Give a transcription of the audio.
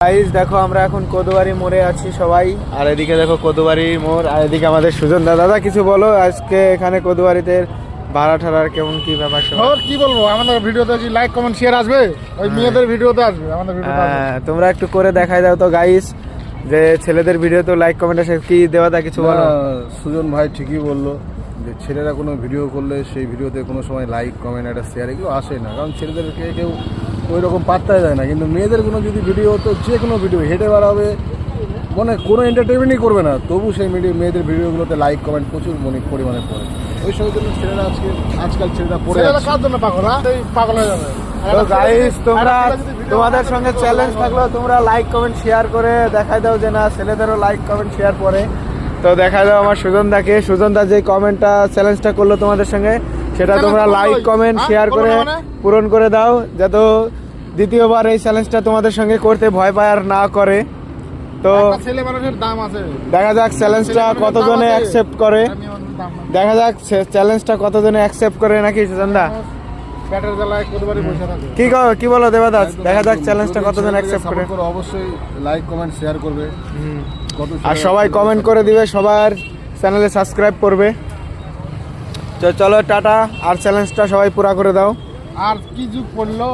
Guys দেখো আমরা এখন কোদবাড়ি মোড়ে আছি সবাই, আর এদিকে দেখো কোদবাড়ি মোড়, আর এদিকে আমাদের সুজন দাদা কিছু বলো আজকে এখানে কোদবাড়িতে ভাড়া ঠাড়ার কেমন কি ব্যাপার? আর কি বলবো, আমাদের ভিডিওতে কি লাইক কমেন্ট শেয়ার আসবে? ওই মেয়েদের ভিডিওতে আসবে, আমাদের ভিডিওতে আসবে। হ্যাঁ তোমরা একটু করে দেখাই দাও তো গাইস, যে ছেলেদের ভিডিও তো লাইক কমেন্ট আসে, কি দেওয়া তা কিছু বলো। সুজন ভাই ঠিকই বললো যে ছেলেরা কোনো ভিডিও করলে সেই ভিডিওতে কোনো সময় লাইক কমেন্ট একটা শেয়ার এগুলো আসে না, কারণ ছেলেদেরকে কেউ ওই রকম পাত্তাই দেয় না। কিন্তু মেয়েদের কোনো যদি ভিডিও, তো যে কোনো ভিডিও হেঁটে বেড়াবে, মানে কোনো এন্টারটেনমেন্টই করবে না, তবু সেই মেয়েদের ভিডিওগুলোতে লাইক কমেন্ট প্রচুর পরিমাণে পড়ে। ওই সব জন্য ছেলেরা আজকাল ছেলেরা পড়ে ছেলেরা যাচ্ছে। কার জন্য পাগল? এই পাগল হয়ে যাবে। তো গাইস তোমাদের সঙ্গে চ্যালেঞ্জ থাকলো, তোমরা লাইক কমেন্ট শেয়ার করে দেখাই দাও যে না ছেলেদেরও লাইক কমেন্ট শেয়ার পরে। তো দেখা দাও আমার সুজনদাকে, সুজনদা যে কমেন্টটা চ্যালেঞ্জটা করলো তোমাদের সঙ্গে, সেটা তোমরা লাইক কমেন্ট শেয়ার করে পূরণ করে দাও, যাতে দ্বিতীয়বার এই চ্যালেঞ্জটা তোমাদের সঙ্গে করতে ভয় পায় আর না করে। তো ছেলে মানুষের দাম আছে, দেখা যাক চ্যালেঞ্জটা কতজনে অ্যাকসেপ্ট করে, দেখা যাক চ্যালেঞ্জটা কতজনে অ্যাকসেপ্ট করে নাকি সুজনদা। পেটের জ্বালায় কোদবাড়ি বসে থাকে। কি বলো দেবাদাস, দেখা যাক চ্যালেঞ্জটা কতজন অ্যাকসেপ্ট করে। অবশ্যই লাইক কমেন্ট শেয়ার করবে, আর সবাই কমেন্ট করে দিবে, সবার চ্যানেলে সাবস্ক্রাইব করবে। তো চলো টাটা, আর চ্যালেঞ্জটা সবাই পুরা করে দাও। আর কি যুগ পড়লো।